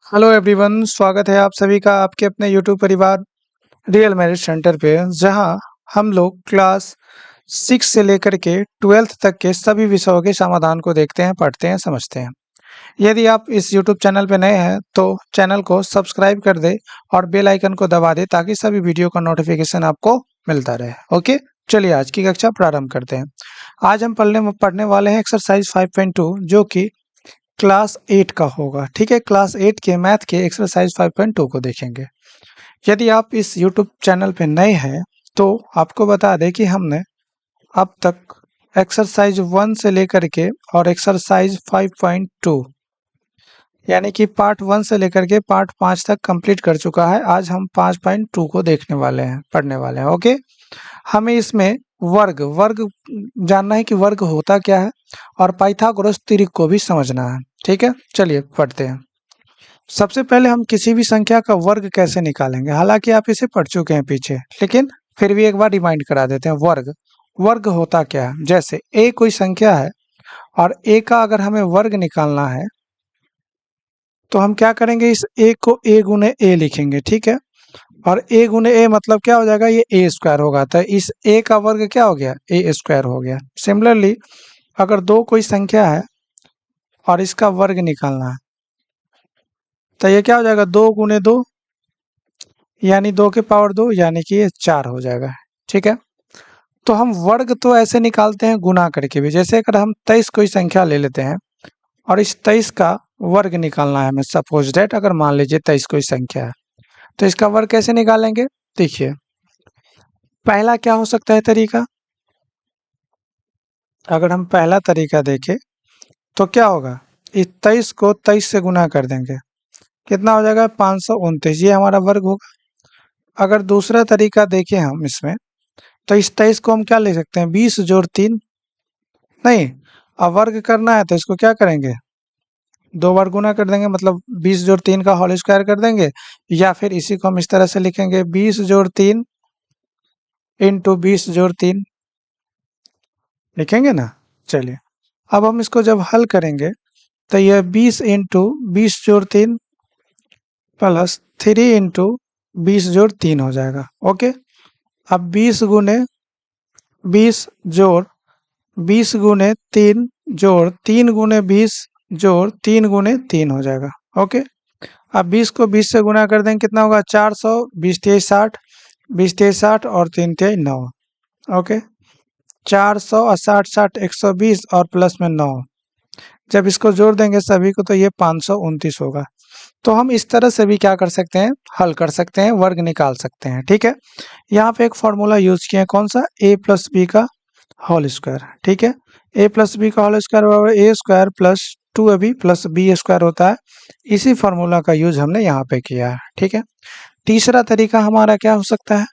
Hello everyone, स्वागत है आप सभी का आपके अपने यूट्यूब परिवार रियल मैरिज सेंटर पे, जहां हम लोग क्लास 6 से लेकर के 12th तक के सभी विषयों के समाधान को देखते हैं, पढ़ते हैं, समझते हैं। यदि आप इस यूट्यूब चैनल पे नए हैं तो चैनल को सब्सक्राइब कर दे और बेल आइकन को दबा दे ताकि सभी वीडियो का नोटिफिकेशन आपको मिलता रहे। ओके, चलिए आज की कक्षा प्रारंभ करते हैं। आज हम पढ़ने वाले हैं एक्सरसाइज 5.2 जो कि क्लास 8 का होगा। ठीक है, क्लास 8 के मैथ के एक्सरसाइज 5.2 को देखेंगे। यदि आप इस यूट्यूब चैनल पे नए हैं तो आपको बता दें कि हमने अब तक एक्सरसाइज 1 से लेकर के और एक्सरसाइज 5.2 यानी कि पार्ट 1 से लेकर के पार्ट 5 तक कंप्लीट कर चुका है। आज हम 5.2 को देखने वाले हैं, पढ़ने वाले हैं। ओके, हमें इसमें वर्ग वर्ग जानना है कि वर्ग होता क्या है और पाइथागोरस त्रिक को भी समझना है। ठीक है, चलिए पढ़ते हैं। सबसे पहले हम किसी भी संख्या का वर्ग कैसे निकालेंगे। हालांकि आप इसे पढ़ चुके हैं पीछे, लेकिन फिर भी एक बार रिमाइंड करा देते हैं। वर्ग वर्ग होता क्या है। जैसे a कोई संख्या है और a का अगर हमें वर्ग निकालना है तो हम क्या करेंगे, इस a को a गुने a लिखेंगे। ठीक है, और a गुने a मतलब क्या हो जाएगा, ये a स्क्वायर होगा। तो इस a का वर्ग क्या हो गया, a स्क्वायर हो गया। सिमिलरली अगर दो कोई संख्या है और इसका वर्ग निकालना है तो ये क्या हो जाएगा, 2 गुने 2 यानी 2 के पावर 2 यानी कि ये 4 हो जाएगा। ठीक है, तो हम वर्ग तो ऐसे निकालते हैं गुना करके भी। जैसे अगर हम 23 कोई संख्या ले लेते हैं और इस 23 का वर्ग निकालना है हमें, सपोज डेट अगर मान लीजिए 23 कोई संख्या है तो इसका वर्ग कैसे निकालेंगे। देखिए, पहला क्या हो सकता है तरीका। अगर हम पहला तरीका देखें तो क्या होगा, इस 23 को 23 से गुना कर देंगे, कितना हो जाएगा, 529। ये हमारा वर्ग होगा। अगर दूसरा तरीका देखें हम इसमें, तो इस 23 को हम क्या ले सकते हैं, 20 जोड़ 3। नहीं, अब वर्ग करना है तो इसको क्या करेंगे, 2 बार गुना कर देंगे, मतलब 20 जोड़ 3 का होल स्क्वायर कर देंगे। या फिर इसी को हम इस तरह से लिखेंगे, 20 जोड़ 3 इंटू 20 जोड़ 3 लिखेंगे ना। चलिए, अब हम इसको जब हल करेंगे तो यह 20 इंटू 20 जोड़ 3 प्लस 3 इंटू 20 जोड़ 3 हो जाएगा। ओके, अब 20 गुने 20 जोड़ 20 गुने 3 जोड़ 3 गुने 20 जोड़ 3 गुने 3 हो जाएगा। ओके, अब 20 को 20 से गुना कर देंगे, कितना होगा, 400, 20 तेईस 60, 20 तेईस 60 और 3 तेईस 9। ओके, 400 और 60 60 120 और प्लस में 9, जब इसको जोड़ देंगे सभी को तो ये 529 होगा। तो हम इस तरह से भी क्या कर सकते हैं, हल कर सकते हैं, वर्ग निकाल सकते हैं। ठीक है, यहाँ पे एक फॉर्मूला यूज किया है, कौन सा, a प्लस बी का होल स्क्वायर। ठीक है, a प्लस बी का होल स्क्वायर बराबर a square plus 2ab plus B square होता है। इसी फॉर्मूला का यूज हमने यहाँ पे किया है। ठीक है, तीसरा तरीका हमारा क्या हो सकता है।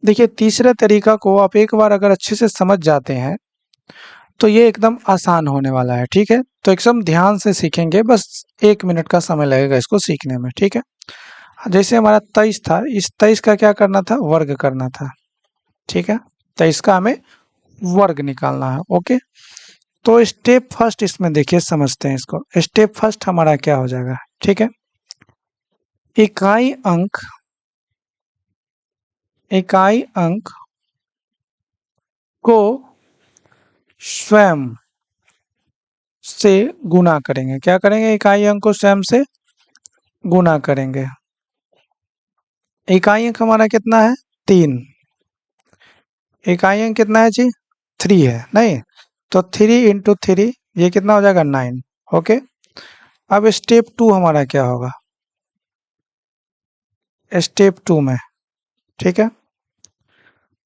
देखिए, तीसरे तरीका को आप एक बार अगर अच्छे से समझ जाते हैं तो ये एकदम आसान होने वाला है। ठीक है, तो एकदम ध्यान से सीखेंगे, बस 1 मिनट का समय लगेगा इसको सीखने में। ठीक है, जैसे हमारा 23 था, इस 23 का क्या करना था, वर्ग करना था। ठीक है, 23 का हमें वर्ग निकालना है। ओके, तो स्टेप फर्स्ट इसमें देखिए, समझते हैं इसको। स्टेप फर्स्ट हमारा क्या हो जाएगा। ठीक है, इकाई अंक इकाई अंक को स्वयं से गुना करेंगे। क्या करेंगे, इकाई अंक को स्वयं से गुना करेंगे। इकाई अंक हमारा कितना है, 3। इकाई अंक कितना है जी, 3 है। नहीं, तो 3 इंटू 3 ये कितना हो जाएगा, 9। ओके, अब स्टेप 2 हमारा क्या होगा, स्टेप 2 में, ठीक है,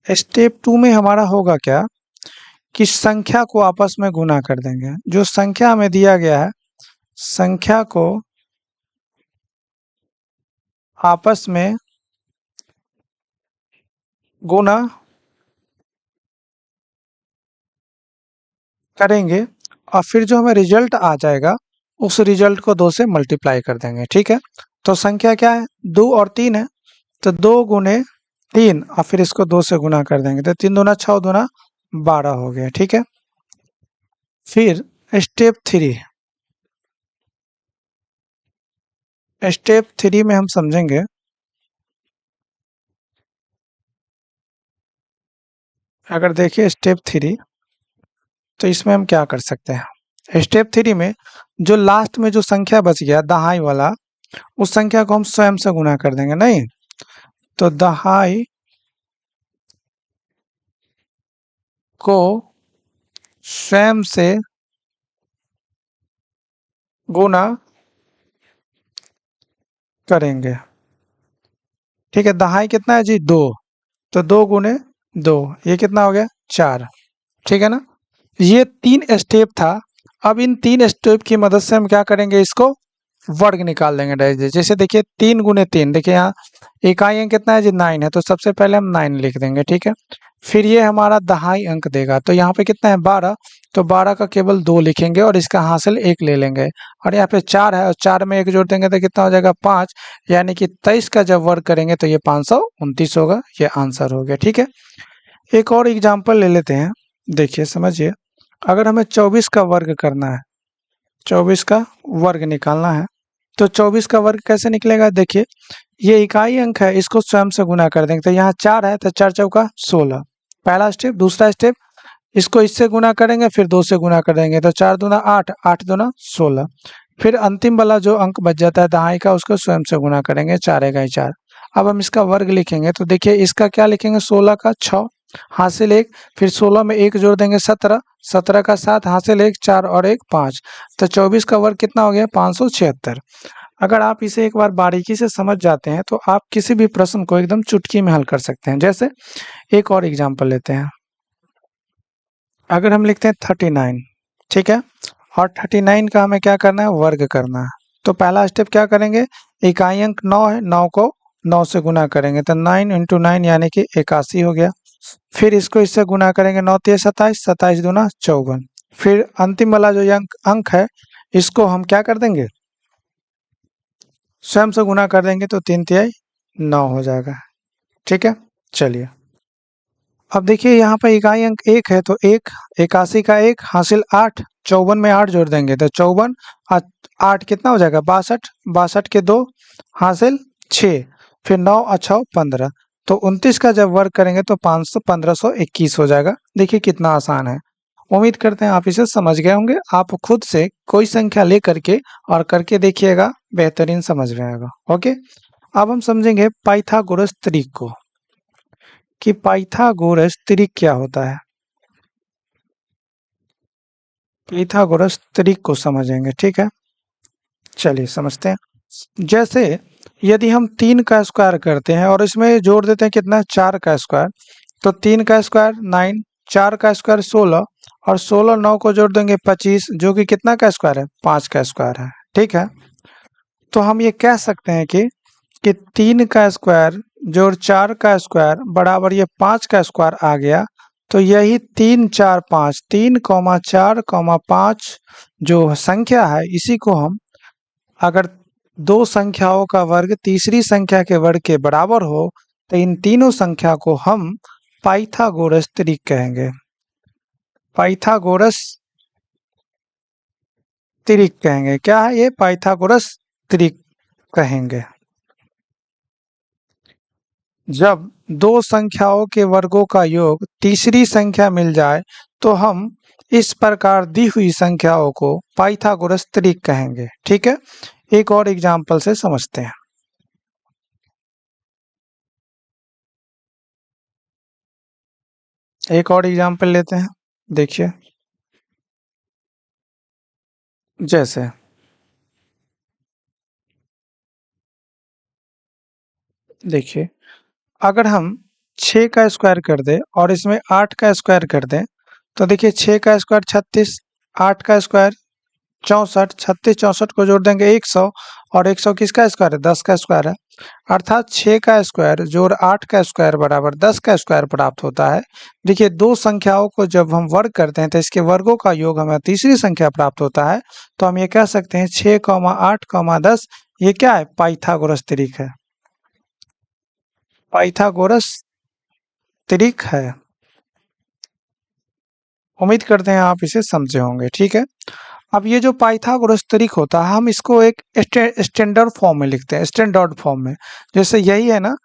स्टेप 2 में हमारा होगा क्या कि संख्या को आपस में गुना कर देंगे। जो संख्या हमें दिया गया है, संख्या को आपस में गुना करेंगे और फिर जो हमें रिजल्ट आ जाएगा उस रिजल्ट को 2 से मल्टीप्लाई कर देंगे। ठीक है, तो संख्या क्या है, 2 और 3 है, तो 2 गुने 3 और फिर इसको 2 से गुना कर देंगे, तो 3 दूना 6 दूना 12 हो गया। ठीक है, फिर स्टेप 3, स्टेप 3 में हम समझेंगे अगर देखिए स्टेप 3 तो इसमें हम क्या कर सकते हैं। स्टेप 3 में जो लास्ट में जो संख्या बच गया दहाई वाला, उस संख्या को हम स्वयं से गुना कर देंगे। नहीं तो दहाई को स्वयं से गुना करेंगे। ठीक है, दहाई कितना है जी 2, तो 2 गुने 2 ये कितना हो गया 4। ठीक है ना, ये 3 स्टेप था। अब इन 3 स्टेप की मदद से हम क्या करेंगे, इसको वर्ग निकाल देंगे डायरेक्ट। जैसे देखिए 3 गुने 3, देखिए यहाँ इकाई अंक कितना है जी 9 है, तो सबसे पहले हम 9 लिख देंगे। ठीक है, फिर ये हमारा दहाई अंक देगा, तो यहाँ पे कितना है 12, तो 12 का केवल 2 लिखेंगे और इसका हासिल 1 ले लेंगे। और यहाँ पे 4 है और 4 में 1 जोड़ देंगे तो कितना हो जाएगा 5, यानी कि 23 का जब वर्ग करेंगे तो ये 529 होगा। ये आंसर हो गया। ठीक है, एक और एग्जाम्पल ले लेते हैं। देखिए समझिए, अगर हमें 24 का वर्ग करना है, 24 का वर्ग निकालना है, तो 24 का वर्ग कैसे निकलेगा। देखिए ये इकाई अंक है, इसको स्वयं से गुना कर देंगे। तो यहाँ 4 है तो 4 चौका 16, पहला स्टेप। दूसरा स्टेप, इसको इससे गुना करेंगे फिर 2 से गुना कर देंगे, तो 4 दूना 8, 8 दूना 16। फिर अंतिम वाला जो अंक बच जाता है दहाई का, उसको स्वयं से गुना करेंगे, 4 एकाई 4। अब हम इसका वर्ग लिखेंगे, तो देखिए इसका क्या लिखेंगे, 16 का 6 हासिल 1, फिर 16 में 1 जोड़ देंगे 17, 17 का 7 हासिल 1, 4 और 1 5, तो 24 का वर्ग कितना हो गया 576। अगर आप इसे एक बार बारीकी से समझ जाते हैं तो आप किसी भी प्रश्न को एकदम चुटकी में हल कर सकते हैं। जैसे एक और एग्जाम्पल लेते हैं, अगर हम लिखते हैं 39, ठीक है, और 39 का हमें क्या करना है, वर्ग करना है। तो पहला स्टेप क्या करेंगे, इकाई अंक 9 है, 9 को 9 से गुना करेंगे, तो 9 इंटू 9 यानी कि 81 हो गया। फिर इसको इससे गुना करेंगे, 9 तिया 27, 27 दूना 54। फिर अंतिम वाला जो अंक अंक है, इसको हम क्या कर देंगे, स्वयं से गुना कर देंगे, तो 3 तिहाई 9 हो जाएगा। ठीक है, चलिए अब देखिए यहाँ पर इकाई अंक 1 है, तो 1 81 का 1 हासिल 8, 54 में 8 जोड़ देंगे तो 54, 8 कितना हो जाएगा 62, 62 के 2 हासिल 6, फिर 9 अच्छाओ 15, तो 29 का जब वर्ग करेंगे तो 500 1521 हो जाएगा। देखिए कितना आसान है। उम्मीद करते हैं आप इसे समझ गए होंगे। आप खुद से कोई संख्या ले करके और करके देखिएगा, बेहतरीन समझ में आएगा। ओके, अब हम समझेंगे पाइथागोरस त्रिक को, कि पाइथागोरस त्रिक क्या होता है। पाइथागोरस त्रिक को समझेंगे। ठीक है, चलिए समझते हैं। जैसे यदि हम 3 का स्क्वायर करते हैं और इसमें जोड़ देते हैं कितना 4 का स्क्वायर, तो 3 का स्क्वायर 9, 4 का स्क्वायर 16 और 16 9 को जोड़ देंगे 25, जो कि कितना का स्क्वायर है 5 का स्क्वायर है। ठीक है, तो हम ये कह सकते हैं कि 3 का स्क्वायर जोड़ 4 का स्क्वायर बराबर ये 5 का स्क्वायर आ गया। तो यही 3 4 5, 3,4,5 जो संख्या है, इसी को हम, अगर दो संख्याओं का वर्ग तीसरी संख्या के वर्ग के बराबर हो, तो इन तीनों संख्या को हम पाइथागोरस त्रिक कहेंगे। पाइथागोरस त्रिक कहेंगे। क्या है ये, पाइथागोरस त्रिक कहेंगे। जब दो संख्याओं के वर्गों का योग तीसरी संख्या मिल जाए, तो हम इस प्रकार दी हुई संख्याओं को पाइथागोरस त्रिक कहेंगे। ठीक है, एक और एग्जाम्पल से समझते हैं। एक और एग्जाम्पल लेते हैं। देखिए जैसे देखिए अगर हम 6 का स्क्वायर कर दें और इसमें 8 का स्क्वायर कर दें, तो देखिए 6 का स्क्वायर 36, 8 का स्क्वायर 64, 36 64 को जोड़ देंगे 100, और 100 किसका स्क्वायर है 10 का स्क्वायर है। अर्थात 6 का स्क्वायर जोड़ 8 का स्क्वायर बराबर 10 का स्क्वायर प्राप्त होता है। देखिए दो संख्याओं को जब हम वर्ग करते हैं तो इसके वर्गों का योग हमें तीसरी संख्या प्राप्त होता है। तो हम ये कह सकते हैं 6, 8, 10 ये क्या है, पाइथागोरस त्रिक है। पाइथागोरस त्रिक है। उम्मीद करते हैं आप इसे समझे होंगे। ठीक है, अब ये जो पाइथागोरस त्रिक होता है हम इसको एक स्टैंडर्ड फॉर्म में लिखते हैं, स्टैंडर्ड फॉर्म में। जैसे यही है ना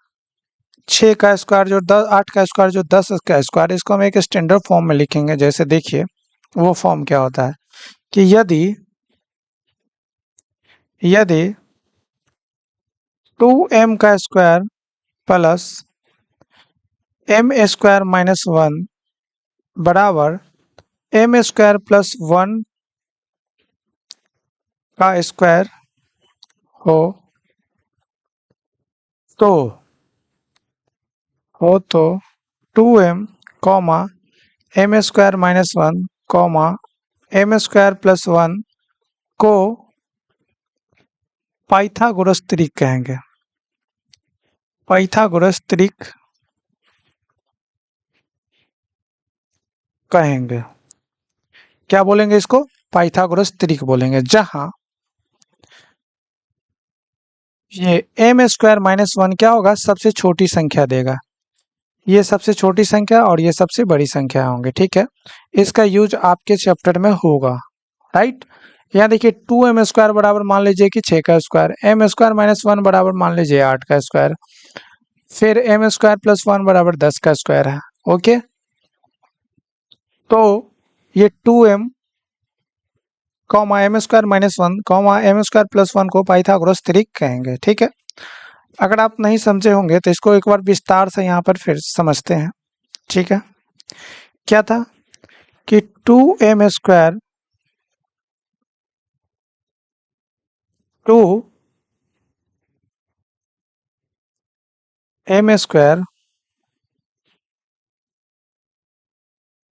6 का स्क्वायर जो 10, 8 का स्क्वायर जो 10 का स्क्वायर, इसको हम एक स्टैंडर्ड फॉर्म में लिखेंगे। जैसे देखिए वो फॉर्म क्या होता है कि यदि यदि 2m का square plus m square minus 1 बराबर m स्क्वायर प्लस 1 का स्क्वायर हो तो 2m comma m square minus 1 comma m square plus 1 को पाइथागोरस त्रिक कहेंगे। पाइथागोरस त्रिक कहेंगे। क्या बोलेंगे इसको? पाइथागोरस त्रिक बोलेंगे। जहां ये m स्क्वायर माइनस 1 क्या होगा? सबसे छोटी संख्या देगा। ये सबसे छोटी संख्या और ये सबसे बड़ी संख्या होंगे। ठीक है, इसका यूज आपके चैप्टर में होगा। राइट, यहाँ देखिए 2m स्क्वायर बराबर मान लीजिए कि 6 का स्क्वायर, m स्क्वायर माइनस 1 बराबर मान लीजिए 8 का स्क्वायर, फिर m स्क्वायर प्लस 1 बराबर 10 का स्क्वायर है। ओके, तो ये 2m comma m square minus 1 comma m square plus 1 को पाइथागोरस त्रिक कहेंगे। ठीक है, अगर आप नहीं समझे होंगे तो इसको एक बार विस्तार से यहाँ पर फिर समझते हैं। ठीक है, क्या था कि 2m square 2m square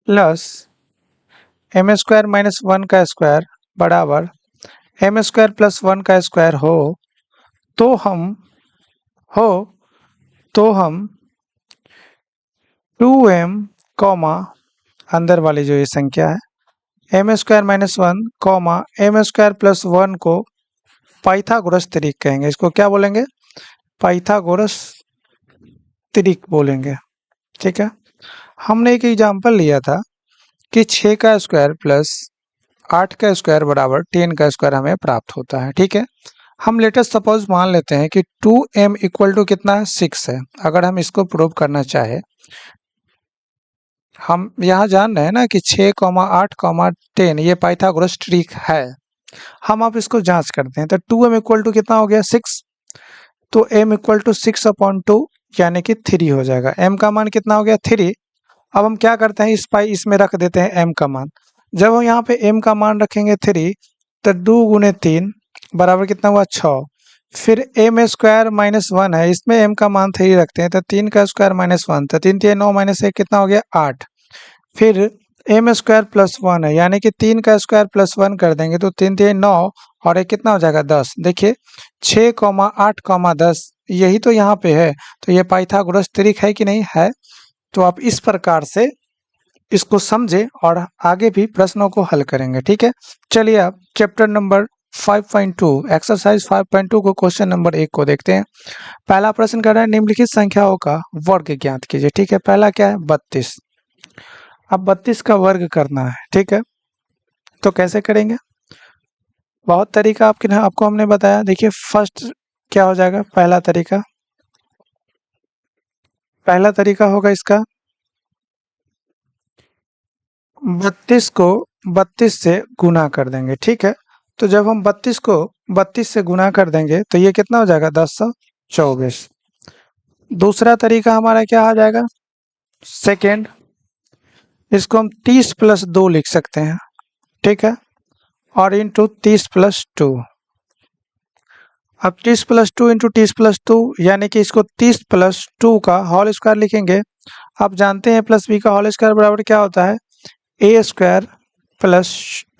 plus m square minus 1 का स्क्वायर बराबर m स्क्वायर प्लस 1 का स्क्वायर हो तो हो तो हम 2m कॉमा अंदर वाली जो ये संख्या है m square minus 1 comma m square plus 1 को पाइथागोरस त्रिक कहेंगे। इसको क्या बोलेंगे? पाइथागोरस त्रिक बोलेंगे। ठीक है, हमने एक एग्जांपल लिया था कि 6 का स्क्वायर प्लस 8 का स्क्वायर बराबर 10 का स्क्वायर हमें प्राप्त होता है। ठीक है, हम लेटेस्ट सपोज मान लेते हैं कि 2m इक्वल टू कितना है? 6 है। अगर हम इसको प्रूव करना चाहे, हम यहाँ जान रहे हैं ना कि 6, 8, 10 ये पाइथागोरस ट्रिक है। हम अब इसको जांच करते हैं। तो 2m इक्वल टू कितना हो गया? 6। तो m इक्वल टू 6/2 यानी कि 3 हो जाएगा। m का मान कितना हो गया? 3। अब हम क्या करते हैं, इसमें रख देते हैं m का मान। जब हम यहाँ पे m का मान रखेंगे 3 तो 2 गुने 3 बराबर कितना हुआ? 6। फिर m स्क्वायर माइनस 1 है, इसमें m का मान 3 रखते हैं तो 3 का स्क्वायर माइनस 1, तो 3 3 9 माइनस 1 कितना हो गया? 8। फिर m स्क्वायर प्लस 1 है, यानी कि 3 का स्क्वायर प्लस 1 कर देंगे तो 3 3 9 और एक कितना हो जाएगा? 10। देखिए 6, 8, 10 यही तो यहाँ पे है। तो ये पाइथागोरस त्रिक है कि नहीं है? तो आप इस प्रकार से इसको समझे और आगे भी प्रश्नों को हल करेंगे। ठीक है, चलिए आप चैप्टर नंबर 5.2 एक्सरसाइज 5.2 को क्वेश्चन नंबर 1 को देखते हैं। पहला प्रश्न कर रहा है निम्नलिखित संख्याओं का वर्ग ज्ञात कीजिए। ठीक है, पहला क्या है? 32। अब 32 का वर्ग करना है। ठीक है, तो कैसे करेंगे? बहुत तरीका आपको हमने बताया। देखिए फर्स्ट क्या हो जाएगा? पहला तरीका होगा इसका 32 को 32 से गुना कर देंगे। ठीक है, तो जब हम 32 को 32 से गुना कर देंगे तो ये कितना हो जाएगा? 1024। दूसरा तरीका हमारा क्या आ जाएगा? सेकेंड, इसको हम 30 प्लस 2 लिख सकते हैं। ठीक है, और इंटू 30 प्लस 2। अब 30 प्लस 2 इंटू 30 प्लस 2 यानी कि इसको 30 प्लस 2 का होल स्क्वायर लिखेंगे। आप जानते हैं प्लस बी का होल स्क्वायर बराबर क्या होता है? ए स्क्वायर प्लस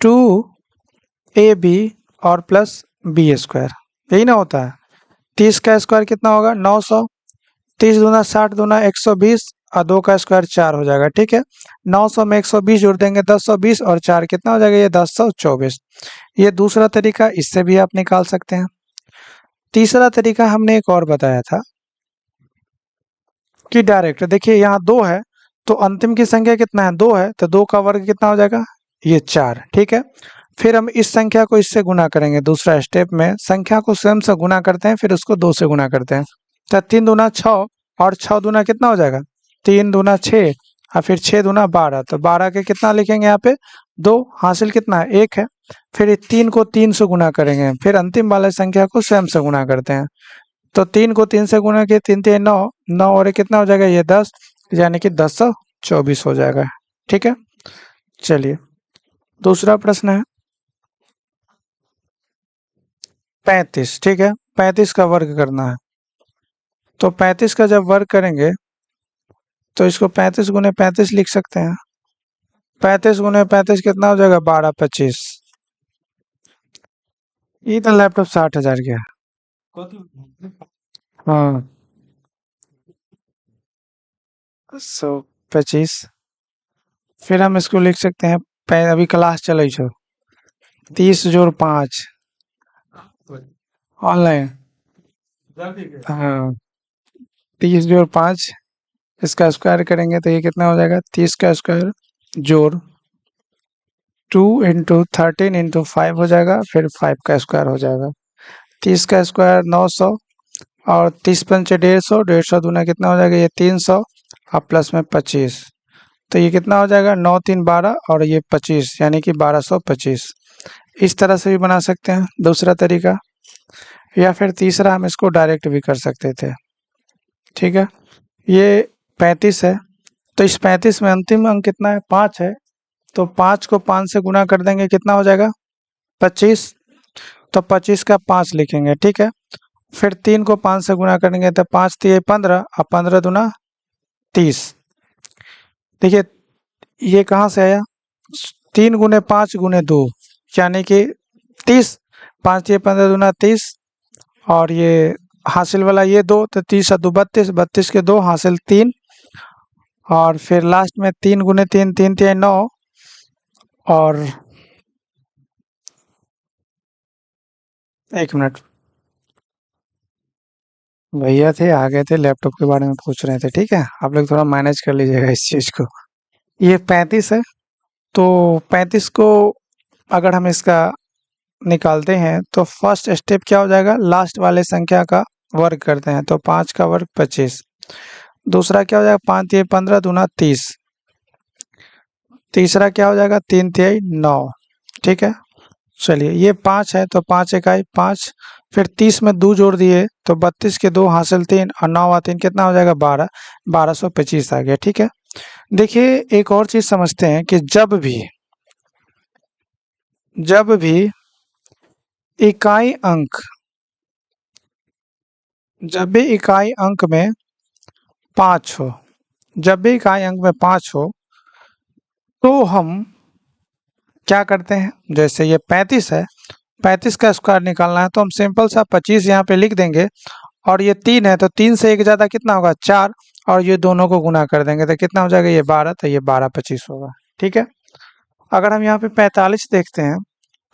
2ab और प्लस बी स्क्वायर, यही ना होता है। 30 का स्क्वायर कितना होगा? 900। 30 दूना 60 दूना 120 और 2 का स्क्वायर 4 हो जाएगा। ठीक है, 900 में 120 जोड़ देंगे 1020 और 4 कितना हो जाएगा? ये 1024। ये दूसरा तरीका, इससे भी आप निकाल सकते हैं। तीसरा तरीका हमने एक और बताया था कि डायरेक्ट, देखिए यहाँ 2 है तो अंतिम की संख्या कितना है? 2 है, तो 2 का वर्ग कितना हो जाएगा? ये 4। ठीक है, फिर हम इस संख्या को इससे गुना करेंगे। दूसरा स्टेप में संख्या को स्वयं से गुना करते हैं, फिर उसको 2 से गुना करते हैं। तो 3 दूना 6 और 6 दूना कितना हो जाएगा? 3 दूना 6 और फिर 6 दूना 12। तो 12 के कितना लिखेंगे यहाँ पे? 2। हासिल कितना है? 1 है। फिर 3 को 3 से गुना करेंगे, फिर अंतिम वाले संख्या को स्वयं से गुना करते हैं। तो 3 को 3 से गुना किए, 3 3 9, 9 और ये कितना हो जाएगा? ये 10, यानी कि 1024 हो जाएगा। ठीक है, चलिए दूसरा प्रश्न है 35। ठीक है, 35 का वर्ग करना है। तो 35 का जब वर्ग करेंगे तो इसको 35 गुने 35 लिख सकते हैं। 35 गुने 35 कितना हो जाएगा? 12 25। ये तो लैपटॉप 60,000 का है। हाँ, 125। फिर हम इसको लिख सकते हैं, अभी क्लास चल रही 30 जोड़ 5 ऑनलाइन। हाँ, 30 जोड़ 5 इसका स्क्वायर करेंगे तो ये कितना हो जाएगा? 30 का स्क्वायर जोड़ 2 इंटू 13 इंटू 5 हो जाएगा, फिर 5 का स्क्वायर हो जाएगा। 30 का स्क्वायर 900 और 30 पंचे 150, 150 दूना कितना हो जाएगा? ये 300 और प्लस में 25। तो ये कितना हो जाएगा? 9 3 12 और ये 25, यानी कि 1225। इस तरह से भी बना सकते हैं दूसरा तरीका, या फिर तीसरा हम इसको डायरेक्ट भी कर सकते थे। ठीक है, ये 35 है, तो इस 35 में अंतिम अंक कितना है? 5 है। तो 5 को 5 से गुना कर देंगे, कितना हो जाएगा? 25। तो 25 का 5 लिखेंगे। ठीक है, फिर 3 को 5 से गुना करेंगे तो 5 3 15 और 15 दूना 30। देखिए ये कहाँ से आया? 3 गुने 5 गुने 2, यानी कि 30। 5 ये 15 दूना 30 और ये हासिल वाला ये 2, तो 30 और 2 32, 32 के 2 हासिल 3 और फिर लास्ट में 3 गुने 3 3 3 9 और 1 मिनट, भैया थे आ गए थे, लैपटॉप के बारे में पूछ रहे थे। ठीक है, आप लोग थोड़ा मैनेज कर लीजिएगा इस चीज़ को। ये 35 है, तो 35 को अगर हम इसका निकालते हैं तो फर्स्ट स्टेप क्या हो जाएगा? लास्ट वाले संख्या का वर्ग करते हैं, तो 5 का वर्ग 25। दूसरा क्या हो जाएगा? 5 3 15 दूना 30। तीसरा क्या हो जाएगा? 3 3 9। ठीक है, चलिए ये 5 है तो 5 इकाई 5, फिर 30 में 2 जोड़ दिए तो 32 के 2 हासिल 3 और 9 और 3 कितना हो जाएगा? 12, 1225 आ गया। ठीक है, देखिए एक और चीज समझते हैं कि जब भी इकाई अंक जब भी इकाई अंक में 5 हो, जब भी इकाई अंक में 5 हो तो हम क्या करते हैं? जैसे ये 35 है, 35 का स्क्वायर निकालना है तो हम सिंपल सा 25 यहाँ पे लिख देंगे, और ये 3 है तो 3 से एक ज़्यादा कितना होगा? 4, और ये दोनों को गुना कर देंगे तो कितना हो जाएगा? ये 12, तो ये 12 25 होगा। ठीक है, अगर हम यहाँ पे 45 देखते हैं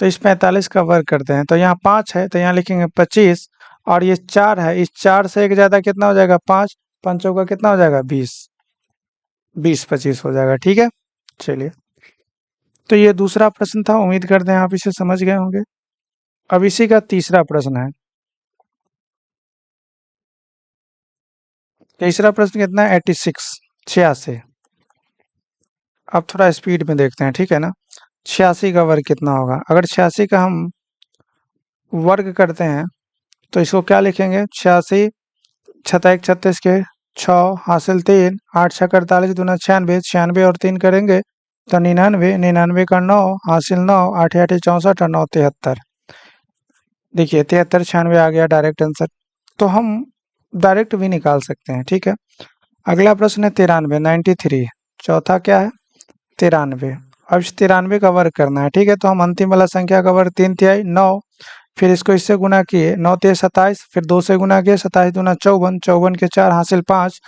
तो इस 45 का वर्ग करते हैं, तो यहाँ 5 है तो यहाँ लिखेंगे 25, और ये 4 है, इस 4 से एक ज़्यादा कितना हो जाएगा? 5, पंचों का कितना हो जाएगा? 20, 20 25 हो जाएगा। ठीक है, चलिए तो ये दूसरा प्रश्न था, उम्मीद करते हैं आप इसे समझ गए होंगे। अब इसी का तीसरा प्रश्न है। तीसरा प्रश्न कितना है? 86, 86। अब थोड़ा स्पीड में देखते हैं, ठीक है ना। 86 का वर्ग कितना होगा? अगर 86 का हम वर्ग करते हैं तो इसको क्या लिखेंगे? 86 छता 1 36 के 6 हासिल 3, 8 6 48 दूना 96, 96 और 3 करेंगे तो 99, 99 का 9 हासिल 9, 8 8 64 और 9 73। देखिए 73 96 आ गया डायरेक्ट आंसर, तो हम डायरेक्ट भी निकाल सकते हैं। ठीक है, अगला प्रश्न है 93, 93। चौथा क्या है? 93। अब इस 93 का वर्ग करना है। ठीक है, तो हम अंतिम वाला संख्या का वर्ग 3 तिहाई 9, फिर इसको इससे गुना किए 9 तिहाई 27, फिर 2 से गुना किए 27 दूना 54, 54 के 4 हासिल 5,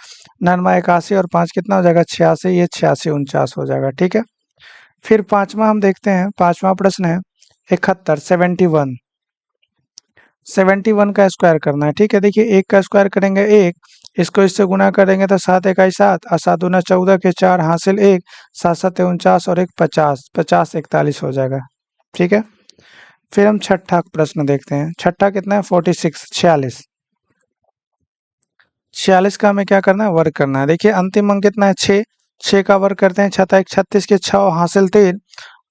99 81 और 5 कितना हो जाएगा? 86, ये 86 49 हो जाएगा। ठीक है, फिर पांचवा हम देखते हैं, पांचवा प्रश्न है 71, 71। 71 का स्क्वायर करना है। ठीक है, देखिए 1 का स्क्वायर करेंगे 1, इसको इससे गुना करेंगे तो 7 इकाई 7 और 7 दूना 14 के 4 हासिल 1, 7 7 49 और 1 50, 50 41 हो जाएगा। ठीक है। फिर हम छठा प्रश्न देखते हैं। छठा कितना है? 46, 46। 46 का हमें क्या करना है? वर्ग करना है। देखिए अंतिम अंक कितना है? 6। 6 का वर्ग करते हैं, 6 एक 36 के 6 हासिल 3।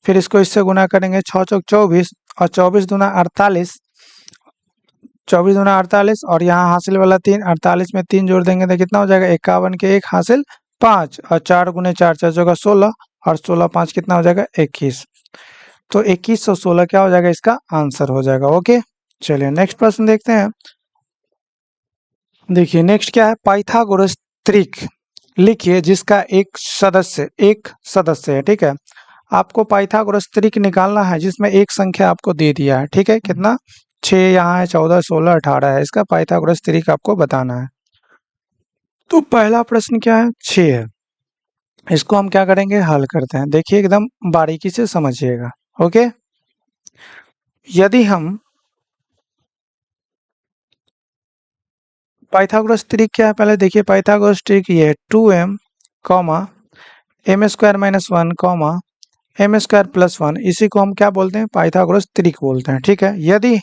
फिर इसको इससे गुना करेंगे, 6 चौक 24 और 24 दूना 48। 24 दूना 48 और यहाँ हासिल वाला 3, 48 में 3 जोड़ देंगे तो कितना हो जाएगा? 51 के 1 हासिल 5 और 4 गुने 4 4 चौका 16 और 16 5 कितना हो जाएगा? 21। तो 21 और 16 क्या हो जाएगा? इसका आंसर हो जाएगा। ओके, चलिए नेक्स्ट प्रश्न देखते हैं। देखिए नेक्स्ट क्या है? पाइथागोरस त्रिक लिखिए जिसका एक सदस्य है। ठीक है, आपको पाइथागोरस त्रिक निकालना है जिसमें एक संख्या आपको दे दिया है। ठीक है, कितना? 6 यहाँ है, 14, 16, 18 है। इसका पाइथागोरस त्रिक आपको बताना है। तो पहला प्रश्न क्या है? 6 है। इसको हम क्या करेंगे? हल करते हैं। देखिए एकदम बारीकी से समझिएगा। ओके, यदि हम पाइथागोरस त्रिक क्या है पहले देखिए। पाइथागोरस त्रिक ये है 2m comma M square minus 1 comma M square plus 1। इसी को हम क्या बोलते हैं? पाइथागोरस त्रिक बोलते हैं। ठीक है, यदि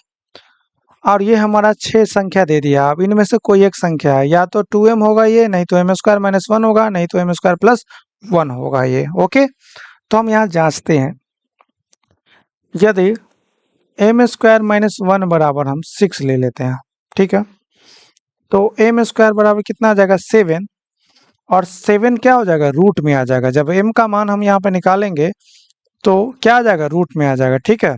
और ये हमारा 6 संख्या दे दिया। अब इनमें से कोई एक संख्या है, या तो 2m होगा ये, नहीं तो एम स्क्वायर माइनस 1 होगा, नहीं तो एम स्क्वायर प्लस 1 होगा ये। ओके, तो हम यहाँ जांचते हैं। यदि एम स्क्वायर माइनस 1 बराबर हम 6 ले लेते हैं। ठीक है, तो एम स्क्वायर बराबर कितना आ जाएगा? 7। और 7 क्या हो जाएगा? रूट में आ जाएगा। जब m का मान हम यहाँ पे निकालेंगे तो क्या आ जाएगा? रूट में आ जाएगा। ठीक है,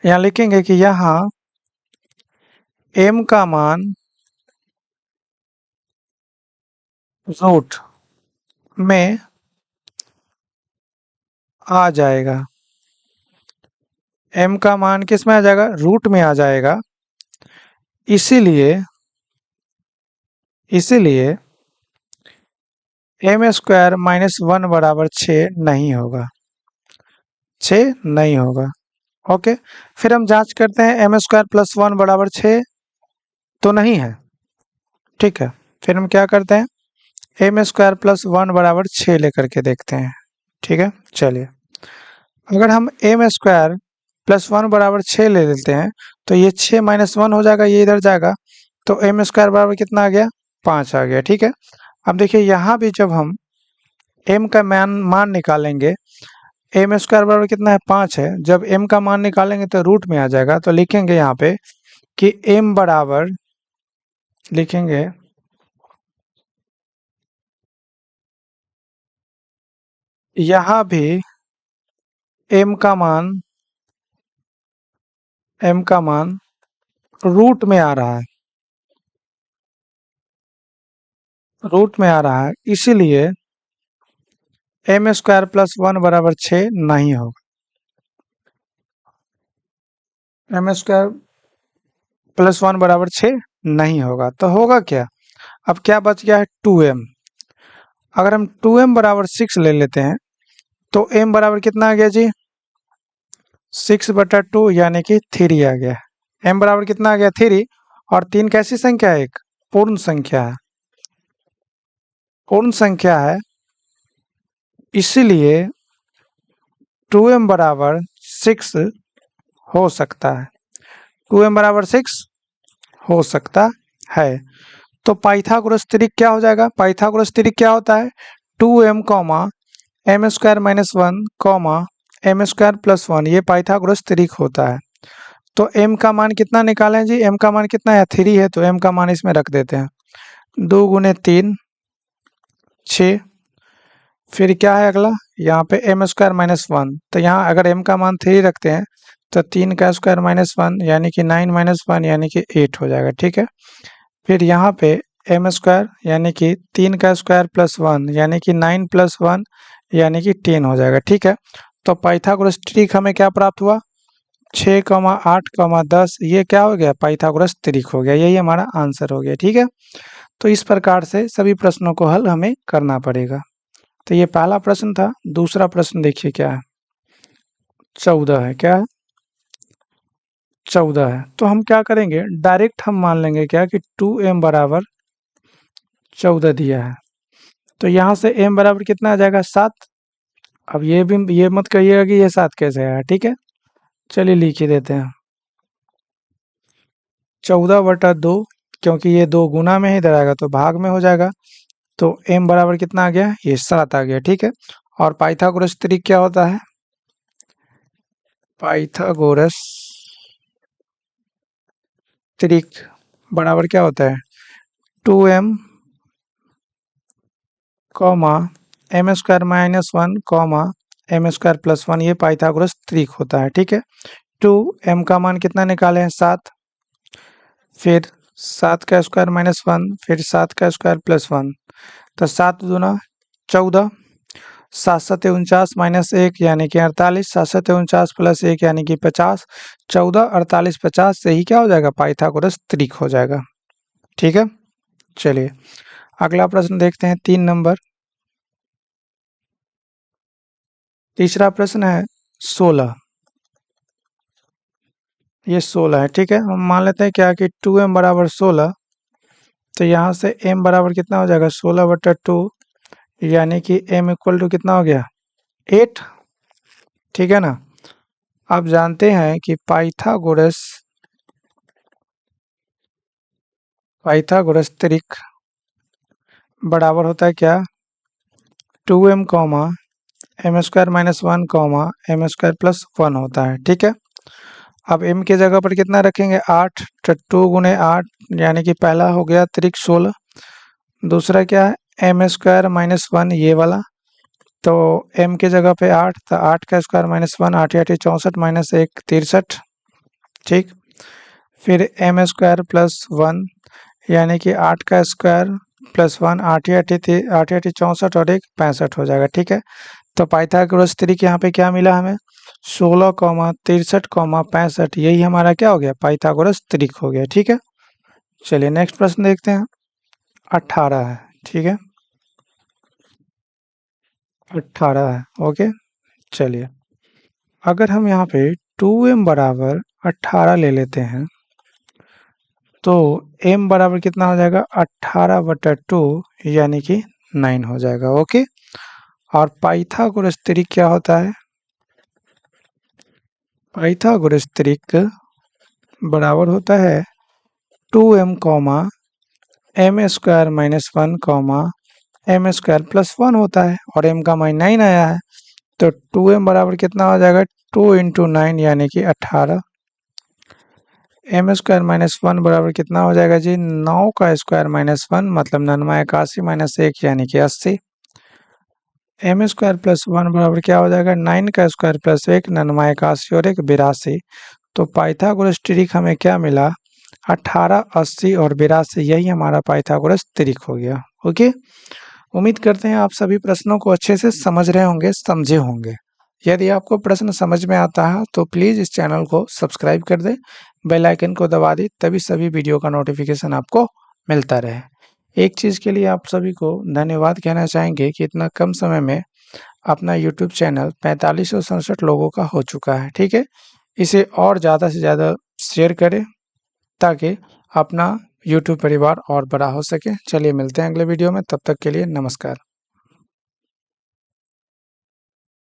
यहाँ लिखेंगे कि यहाँ m का मान रूट में आ जाएगा। m का मान किस में आ जाएगा? रूट में आ जाएगा। इसीलिए इसीलिए एम स्क्वायर माइनस 1 बराबर 6 नहीं होगा। 6 नहीं होगा। ओके, फिर हम जांच करते हैं। एम स्क्वायर प्लस 1 बराबर 6 तो नहीं है। ठीक है, फिर हम क्या करते हैं? एम स्क्वायर प्लस 1 बराबर 6 लेकर के देखते हैं। ठीक है, चलिए अगर हम एम स्क्वायर प्लस 1 बराबर 6 ले लेते हैं तो ये 6 माइनस 1 हो जाएगा, ये इधर जाएगा। तो एम स्क्वायर बराबर कितना आ गया? 5 आ गया। ठीक है, अब देखिए यहाँ भी जब हम m का मान निकालेंगे, एम स्क्वायर बराबर कितना है? 5 है। जब m का मान निकालेंगे तो रूट में आ जाएगा। तो लिखेंगे यहाँ पे कि m बराबर लिखेंगे यहाँ भी m का मान रूट में आ रहा है। रूट में आ रहा है, इसीलिए एम स्क्वायर प्लस 1 बराबर 6 नहीं होगा। एम स्क्वायर प्लस 1 बराबर 6 नहीं होगा। तो होगा क्या? अब क्या बच गया है? 2m। अगर हम 2m बराबर 6 ले लेते हैं तो m बराबर कितना आ गया जी? 6/2 यानी कि 3 आ गया। m बराबर कितना आ गया? 3। और 3 कैसी संख्या है? एक पूर्ण संख्या है। पूर्ण संख्या है, इसीलिए 2m बराबर 6 हो सकता है। 2m बराबर 6 हो सकता है। तो पाइथागोरस त्रिक क्या हो जाएगा? पाइथागोरस त्रिक क्या होता है? 2m comma M square minus 1 comma M square plus 1, ये पाइथागोरस त्रिक होता है। तो m का मान कितना निकालें जी? m का मान कितना है? 3 है, तो m का मान इसमें रख देते हैं। 2 गुने 3 6। फिर क्या है अगला? यहाँ पे एम स्क्वायर माइनस 1। तो यहाँ अगर m का मान 3 रखते हैं तो 3 का स्क्वायर माइनस 1 यानी कि 9 माइनस 1 यानी कि 8 हो जाएगा। ठीक है, फिर यहाँ पे एम स्क्वायर यानी कि 3 का स्क्वायर प्लस 1 यानी कि 9 प्लस 1 यानी कि 10 हो जाएगा। ठीक है, तो पाइथागोरस त्रिक हमें क्या प्राप्त हुआ? 6, 8, 10 ये क्या हो गया? पाइथागोरस त्रिक हो गया। यही हमारा आंसर हो गया। ठीक है, तो इस प्रकार से सभी प्रश्नों को हल हमें करना पड़ेगा। तो ये पहला प्रश्न था। दूसरा प्रश्न देखिए क्या है? 14 है। क्या है? 14 है। तो हम क्या करेंगे? डायरेक्ट हम मान लेंगे क्या कि 2m बराबर 14 दिया है। तो यहाँ से m बराबर कितना आ जाएगा? 7। अब ये मत कहिएगा कि ये 7 कैसे आया, ठीक है। चलिए लिख ही देते हैं 14/2, क्योंकि ये 2 गुना में ही इधर आएगा तो भाग में हो जाएगा। तो m बराबर कितना आ गया, ये 7 आ गया, ठीक है। और पाइथागोरस त्रिक क्या होता है, पाइथागोरस त्रिक बराबर क्या होता है, 2m comma M square minus 1 comma M square plus 1, ये पाइथागोरस त्रिक होता है, ठीक है। 2m का मान कितना निकाले हैं, 7, फिर 7 का स्क्वायर माइनस 1, फिर 7 का स्क्वायर प्लस 1, तो 7 दूना 14, 7 7 49 माइनस 1 यानी कि 48, 7 7 49 प्लस 1 यानी कि 50, 14 48 50 से ही क्या हो जाएगा, पाइथागोरस त्रिक हो जाएगा, ठीक है। चलिए अगला प्रश्न देखते हैं, 3 नंबर। तीसरा प्रश्न है 16, ये 16 है, ठीक है। हम मान लेते हैं क्या कि 2m बराबर 16, तो यहाँ से m बराबर कितना हो जाएगा, 16/2, यानी कि m इक्वल टू कितना हो गया, 8, ठीक है ना। आप जानते हैं कि पाइथागोरस त्रिक बराबर होता है क्या, 2m comma M square minus 1 comma M square plus 1 होता है, ठीक है। अब m के जगह पर कितना रखेंगे, 8, तो 2 गुने 8 यानी कि पहला हो गया त्रिक 16, दूसरा क्या है एम स्क्वायर माइनस 1 ये वाला, तो m के जगह पे 8, तो 8 का स्क्वायर माइनस 1, 8 8 64 माइनस 1 63, ठीक। फिर एम स्क्वायर प्लस 1 यानी कि 8 का स्क्वायर प्लस 1, 8 8 8 8 64 और 1 65 हो जाएगा, ठीक है। तो पाइथागोरस त्रिक यहाँ पे क्या मिला हमें, 16 कॉमा 63 कॉमा 65, यही हमारा क्या हो गया, पाइथागोरस त्रिक हो गया, ठीक है। चलिए नेक्स्ट प्रश्न देखते हैं, 18 है, ठीक है, 18 है, ओके। चलिए अगर हम यहाँ पे 2m बराबर 18 ले लेते हैं, तो m बराबर कितना हो जाएगा, 18/2 यानी कि 9 हो जाएगा, ओके। और पाइथागोरस त्रिक क्या होता है, पाइथागोरस त्रिक बराबर होता है 2m comma M square minus 1 comma M square plus 1 होता है, और m का मान 9 आया है, तो 2m बराबर कितना हो जाएगा, 2 इंटू 9 यानी कि 18, एम स्क्वायर माइनस 1 बराबर कितना हो जाएगा जी, 9 का स्क्वायर माइनस 1 मतलब 9 81 माइनस 1 यानी कि 80, एम स्क्वायर प्लस 1 बराबर क्या हो जाएगा, 9 का स्क्वायर प्लस 1, 9 81 और 1 82। तो पाइथागोरस त्रिक हमें क्या मिला, 18 80 और 82, यही हमारा पाइथागोरस त्रिक हो गया, ओके। उम्मीद करते हैं आप सभी प्रश्नों को अच्छे से समझ रहे होंगे, समझे होंगे। यदि आपको प्रश्न समझ में आता है तो प्लीज़ इस चैनल को सब्सक्राइब कर दें, बेल आइकन को दबा दें, तभी सभी वीडियो का नोटिफिकेशन आपको मिलता रहे। एक चीज़ के लिए आप सभी को धन्यवाद कहना चाहेंगे कि इतना कम समय में अपना यूट्यूब चैनल 4567 लोगों का हो चुका है, ठीक है। इसे और ज़्यादा से ज़्यादा शेयर करें ताकि अपना यूट्यूब परिवार और बड़ा हो सके। चलिए मिलते हैं अगले वीडियो में, तब तक के लिए नमस्कार।